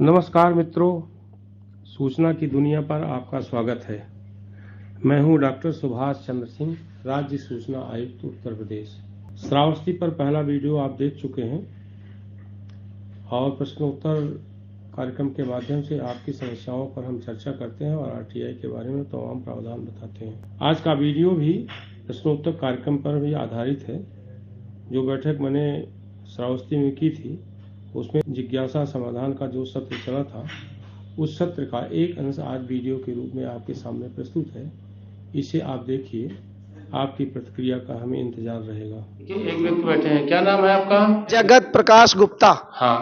नमस्कार मित्रों, सूचना की दुनिया पर आपका स्वागत है। मैं हूं डॉक्टर सुभाष चंद्र सिंह, राज्य सूचना आयुक्त उत्तर प्रदेश। श्रावस्ती पर पहला वीडियो आप देख चुके हैं और प्रश्नोत्तर कार्यक्रम के माध्यम से आपकी समस्याओं पर हम चर्चा करते हैं और आरटीआई के बारे में तमाम प्रावधान बताते हैं। आज का वीडियो भी प्रश्नोत्तर कार्यक्रम पर भी आधारित है। जो बैठक मैंने श्रावस्ती में की थी उसमें जिज्ञासा समाधान का जो सत्र चला था, उस सत्र का एक अंश आज वीडियो के रूप में आपके सामने प्रस्तुत है। इसे आप देखिए, आपकी प्रतिक्रिया का हमें इंतजार रहेगा। एक व्यक्ति बैठे हैं, क्या नाम है आपका? जगत प्रकाश गुप्ता। हाँ,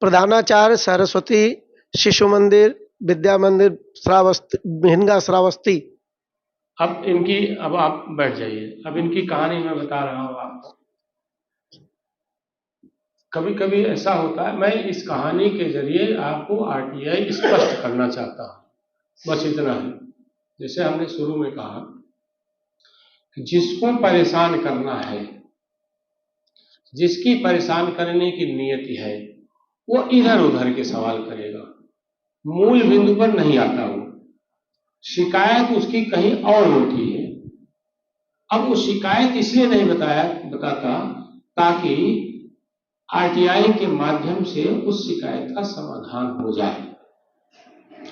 प्रधानाचार्य सरस्वती शिशु मंदिर विद्या मंदिर श्रावस्ती, भिनगा श्रावस्ती। अब आप बैठ जाइए। अब इनकी कहानी मैं बता रहा हूँ आपको। कभी कभी ऐसा होता है, मैं इस कहानी के जरिए आपको आरटीआई स्पष्ट करना चाहता हूँ, बस इतना है। जैसे हमने शुरू में कहा कि जिसको परेशान करना है, जिसकी परेशान करने की नियति है, वो इधर उधर के सवाल करेगा, मूल बिंदु पर नहीं आता। वो शिकायत उसकी कहीं और होती है। अब वो शिकायत इसलिए नहीं बताता ताकि आरटीआई के माध्यम से उस शिकायत का समाधान हो जाए।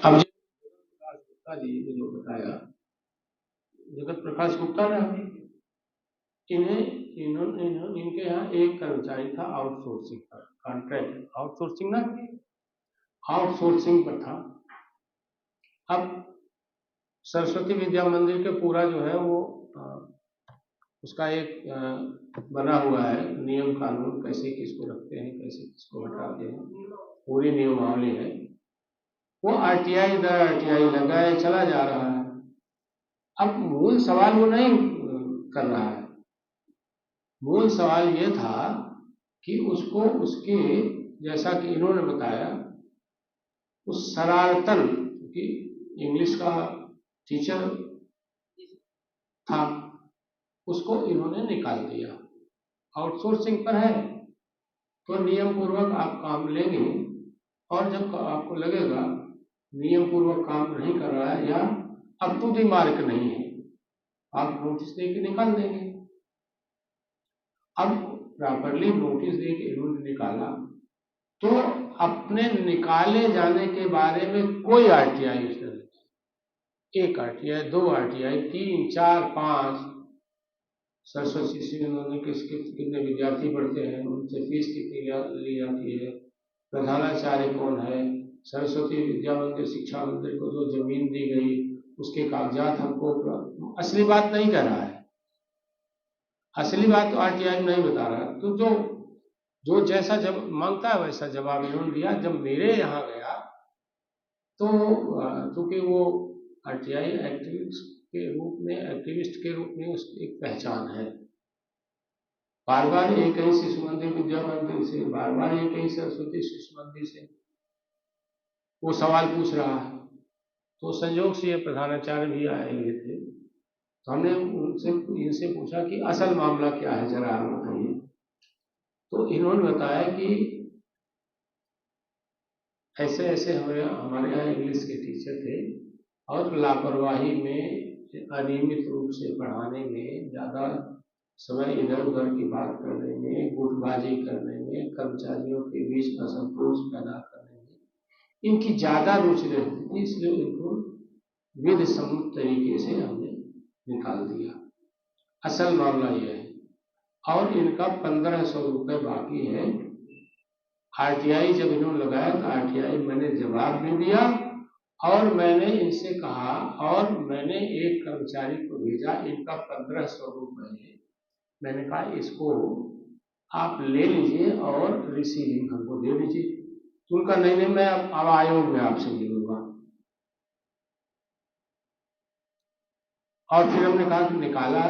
अब गुप्ता जी ने जो बताया, जगत प्रकाश गुप्ता ने इनके यहाँ एक कर्मचारी था आउटसोर्सिंग पर, कॉन्ट्रैक्ट आउटसोर्सिंग ना, आउटसोर्सिंग पर था। अब सरस्वती विद्या मंदिर के पूरा जो है वो उसका एक बना हुआ है नियम कानून, कैसे किसको रखते हैं, कैसे किसको हटाते हैं, पूरी नियमावली है। वो आरटीआई दर आरटीआई लगाए चला जा रहा है। अब मूल सवाल वो नहीं कर रहा है। मूल सवाल ये था कि उसको उसके, जैसा कि इन्होंने बताया, उस शरारतन, क्योंकि इंग्लिश का टीचर था, उसको इन्होंने निकाल दिया। आउटसोर्सिंग पर है तो नियम पूर्वक आप काम लेंगे, और जब आपको लगेगा नियम पूर्वक काम नहीं कर रहा है या अप टू द मार्क नहीं है, आप नोटिस दे के निकाल देंगे। अब प्रॉपरली नोटिस दे के इन्होंने निकाला तो अपने निकाले जाने के बारे में कोई आरटीआई उसने नहीं। एक आरटीआई, दो आरटीआई, 3, 4, 5, सरस्वती से उन्होंने कितने विद्यार्थी पढ़ते हैं, उनसे फीस कितनी ली जाती है, प्रधानाचार्य कौन है, सरस्वती विद्या मंदिर शिक्षा मंदिर को जो जमीन दी गई उसके कागजात हमको, असली बात नहीं कह रहा है। असली बात तो आरटीआई नहीं बता रहा। तो जो जैसा जब मांगता है वैसा जवाब इन्होंने दिया। जब मेरे यहाँ गया तो चूंकि वो आरटीआई एक्टिविस्ट के रूप में उसकी एक पहचान है। बार बार एक ही शिशु मंदिर विद्या मंदिर से, बार बार एक ही सरस्वती शिशु मंदिर से वो सवाल पूछ रहा है। तो संयोग से ये प्रधानाचार्य भी आए हुए थे, तो हमने इनसे पूछा कि असल मामला क्या है, जरा आप बताइए। तो इन्होंने बताया कि ऐसे ऐसे हमारे यहाँ इंग्लिश के टीचर थे और लापरवाही में, अनियमित रूप से पढ़ाने में, ज़्यादा समय इधर उधर की बात करने में, गुटबाजी करने में, कर्मचारियों के बीच असंतोष पैदा करने में इनकी ज़्यादा रुचि रहती थी, इसलिए इनको विधि सम्मत तरीके से हमने निकाल दिया। असल मामला यह है। और इनका 1500 रुपये बाकी है। आरटीआई जब इन्होंने लगाया तो आरटीआई मैंने जवाब भी दिया और मैंने इनसे कहा, और मैंने एक कर्मचारी को भेजा, इनका 1500 रुपये है, मैंने कहा इसको आप ले लीजिए और रिसीविंग हमको दे दीजिए। तो उनका नहीं, मैं अब आयोग में आपसे मिलूंगा। और फिर हमने कहा कि निकाला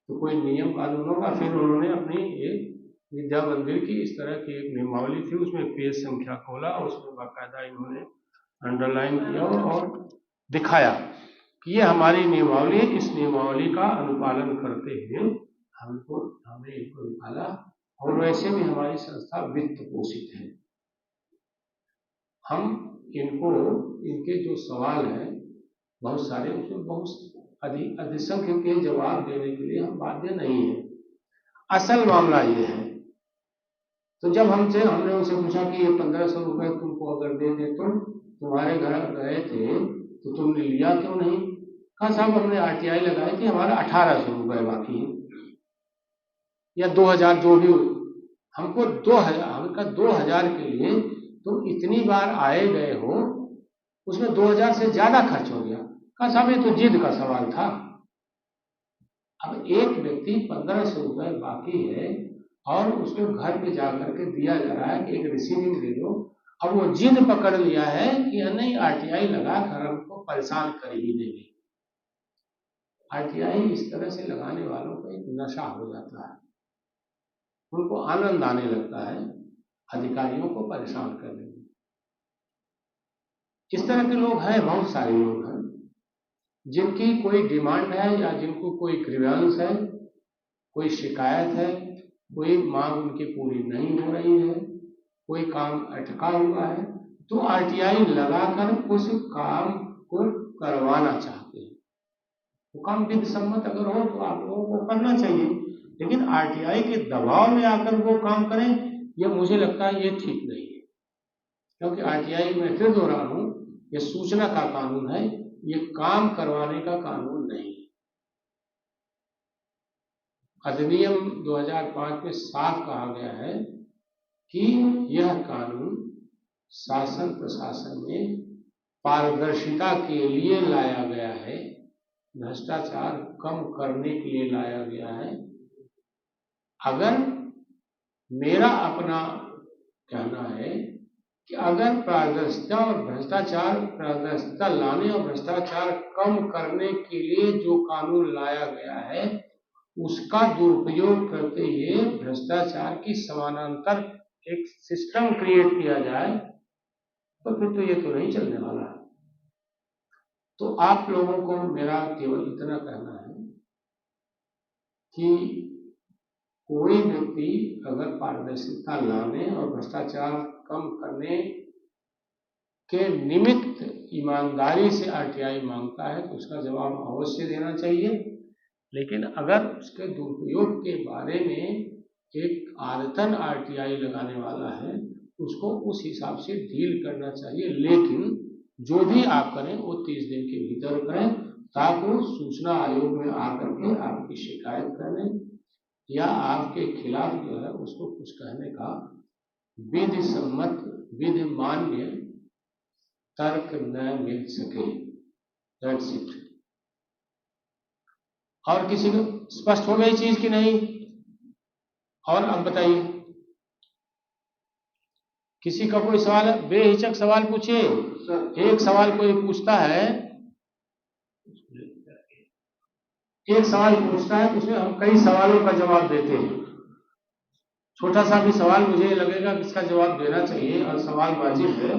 तो कोई नियम कानून होगा। फिर उन्होंने अपनी एक विद्या मंदिर की इस तरह की एक नियमावली थी, उसमें पेज संख्या खोला, उसमें बाकायदा इन्होंने अंडरलाइन किया और दिखाया कि ये हमारी नियमावली है, इस नियमावली का अनुपालन करते हुए हमने इनको निकाला। और वैसे भी हमारी संस्था वित्त पोषित है, हम इनको, इनके जो सवाल हैं बहुत सारे, उसमें बहुत अधिसंख्य के जवाब देने के लिए हम बाध्य नहीं है। असल मामला ये है, तो जब हमने उनसे पूछा कि ये 1500 रुपये तुमको अगर दे दे तो तुम्हारे घर गए थे तो तुमने लिया क्यों नहीं? कहा साहब हमने आरटीआई लगाई कि हमारा 1800 रुपये बाकी है या 2000 जो भी हो, हमको 2000, हमका 2000 के लिए तुम इतनी बार आए गए हो, उसमें 2000 से ज्यादा खर्च हो गया। कहा साहब ये तो जिद का सवाल था। अब एक व्यक्ति 1500 रुपये बाकी है और उसको घर पे जाकर के दिया जा रहा है कि एक रिसीविंग दे दो, अब वो जिद पकड़ लिया है कि नहीं आरटीआई लगा कर हमको परेशान कर ही देंगे। आरटीआई इस तरह से लगाने वालों को एक नशा हो जाता है, उनको आनंद आने लगता है अधिकारियों को परेशान करने में। इस तरह के लोग हैं, बहुत सारे लोग हैं जिनकी कोई डिमांड है या जिनको कोई ग्रीवेंस है, कोई शिकायत है, कोई मांग उनकी पूरी नहीं हो रही है, कोई काम अटका हुआ है, तो आरटीआई लगाकर उस काम को करवाना चाहते हैं। वो काम विधि सम्मत अगर हो तो आप लोगों को करना चाहिए, लेकिन आरटीआई के दबाव में आकर वो काम करें, ये मुझे लगता है ये ठीक नहीं है। क्योंकि आरटीआई, मैं फिर दोहरा रहा हूं, ये सूचना का कानून है, ये काम करवाने का कानून नहीं। अधिनियम 2005 में साफ कहा गया है कि यह कानून शासन प्रशासन में पारदर्शिता के लिए लाया गया है, भ्रष्टाचार कम करने के लिए लाया गया है। अगर मेरा अपना कहना है कि अगर पारदर्शिता और भ्रष्टाचार, पारदर्शिता लाने और भ्रष्टाचार कम करने के लिए जो कानून लाया गया है उसका दुरुपयोग करते हुए भ्रष्टाचार की समानांतर एक सिस्टम क्रिएट किया जाए तो फिर तो ये तो नहीं चलने वाला है। तो आप लोगों को मेरा केवल इतना कहना है कि कोई व्यक्ति अगर पारदर्शिता लाने और भ्रष्टाचार कम करने के निमित्त ईमानदारी से आरटीआई मांगता है तो उसका जवाब अवश्य देना चाहिए। लेकिन अगर उसके दुरुपयोग के बारे में एक आदतन आरटीआई लगाने वाला है उसको उस हिसाब से डील करना चाहिए। लेकिन जो भी आप करें वो 30 दिन के भीतर करें, ताकि वो सूचना आयोग में आकर के आपकी शिकायत करने या आपके खिलाफ जो है उसको कुछ कहने का विधि सम्मत, विधि मान्य तर्क न मिल सके। That's it. और किसी को स्पष्ट हो गई चीज कि नहीं? और अब बताइए, किसी का कोई सवाल है? बेहिचक सवाल पूछिए। एक सवाल कोई पूछता है, एक सवाल पूछता है उसमें हम कई सवालों का जवाब देते हैं। छोटा सा भी सवाल मुझे लगेगा कि इसका जवाब देना चाहिए और सवाल वाजिब है,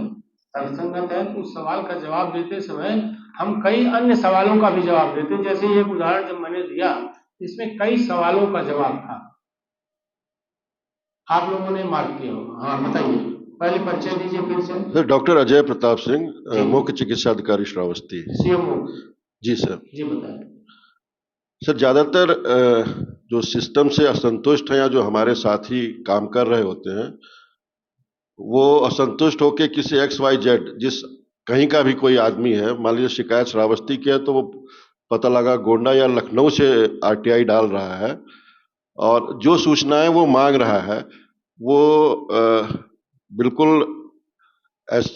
तर्कसंगत है, तो उस सवाल का जवाब देते समय हम कई अन्य सवालों का भी जवाब देते हैं। जैसे एक उदाहरण जब मैंने दिया इसमें कई सवालों का जवाब था, आप लोगों ने मार्क किया होगा। हाँ बताइए, पहले परिचय दीजिए फिर से। सर, डॉक्टर अजय प्रताप सिंह, मुख्य चिकित्सा अधिकारी श्रावस्ती। सीएमओ जी सर। जी बताएं। सर, ज्यादातर जो सिस्टम से असंतुष्ट हैं या जो हमारे साथी काम कर रहे होते हैं वो असंतुष्ट होकर किसी XYZ जिस कहीं का भी कोई आदमी है, मान लीजिए शिकायत श्रावस्ती की है तो वो पता लगा गोंडा या लखनऊ से आरटीआई डाल रहा है और जो सूचनाएं वो मांग रहा है वो बिल्कुल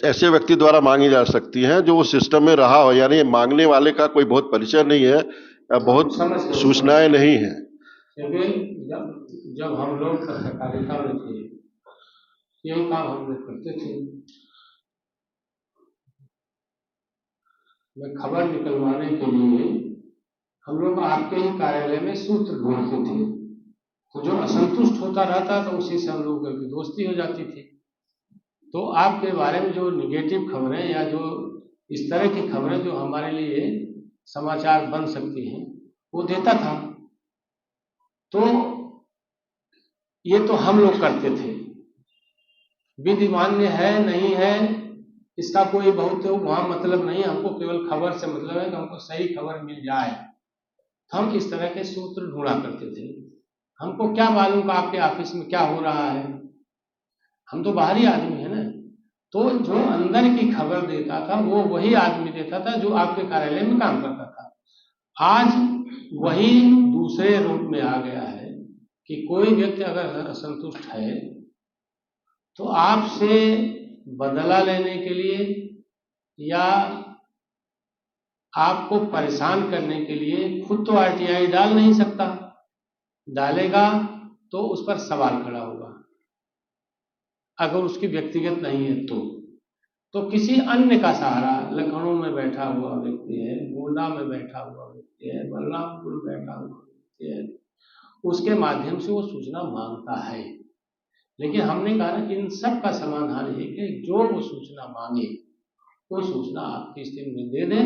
ऐसे व्यक्ति द्वारा मांगी जा सकती हैं जो वो सिस्टम में रहा हो, यानी मांगने वाले का कोई बहुत परिचय नहीं है या बहुत सूचनाएं नहीं है। जब हम लोग पत्रकारिता में थे यही काम हम लोग करते थे। मैं खबर निकलवाने के लिए हम लोग आपके ही कार्यालय में सूत्र ढूंढते थे, तो जो असंतुष्ट होता रहता तो उसी से हम लोगों की दोस्ती हो जाती थी। तो आपके बारे में जो निगेटिव खबरें या जो इस तरह की खबरें जो हमारे लिए समाचार बन सकती हैं वो देता था। तो ये तो हम लोग करते थे, विधि मान्य है नहीं है इसका कोई बहुत वहाँ मतलब नहीं, हमको केवल खबर से मतलब है कि हमको सही खबर मिल जाए। हम इस तरह के सूत्र ढूंढा करते थे। हमको क्या मालूम कि आपके ऑफिस में क्या हो रहा है, हम तो बाहरी आदमी है ना। तो जो अंदर की खबर देता था वो वही आदमी देता था जो आपके कार्यालय में काम करता था। आज वही दूसरे रूप में आ गया है कि कोई व्यक्ति अगर असंतुष्ट है तो आपसे बदला लेने के लिए या आपको परेशान करने के लिए खुद तो आरटीआई डाल नहीं सकता, डालेगा तो उस पर सवाल खड़ा होगा। अगर उसकी व्यक्तिगत नहीं है तो किसी अन्य का सहारा, लखनऊ में बैठा हुआ व्यक्ति है, गोंडा में बैठा हुआ व्यक्ति है, बलरामपुर में बैठा हुआ व्यक्ति है, उसके माध्यम से वो सूचना मांगता है। लेकिन हमने कहा ना कि इन सब का समाधान है कि जो वो सूचना मांगे वो सूचना आपकी स्थिति में दे दें,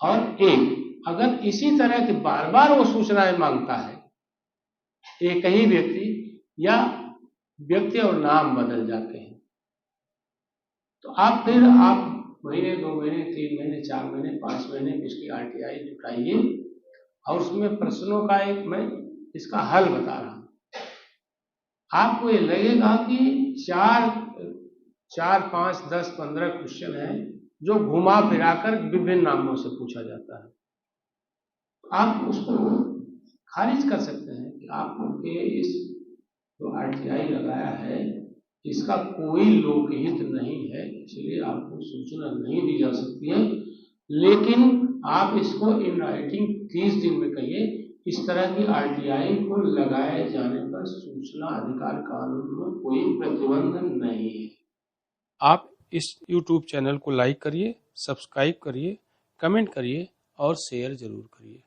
और एक अगर इसी तरह की बार बार वो सूचनाएं मांगता है एक ही व्यक्ति या व्यक्ति और नाम बदल जाते हैं, तो आप फिर महीने 2 महीने 3 महीने 4 महीने 5 महीने इसकी आरटीआई जुटाइए और उसमें प्रश्नों का एक मैं इसका हल बता रहा हूं। आपको ये लगेगा कि 4, 5, 10, 15 क्वेश्चन है जो घुमा फिराकर विभिन्न नामों से पूछा जाता है। आप उसको खारिज कर सकते हैं कि आपके इस जो आरटीआई लगाया है इसका कोई लोकहित नहीं है, इसलिए आपको सूचना नहीं दी जा सकती है। लेकिन आप इसको इन राइटिंग 30 दिन में कहिए। इस तरह की आरटीआई को लगाए जाने पर सूचना अधिकार कानून में कोई प्रतिबंध नहीं है। आप इस YouTube चैनल को लाइक करिए, सब्सक्राइब करिए, कमेंट करिए और शेयर जरूर करिए।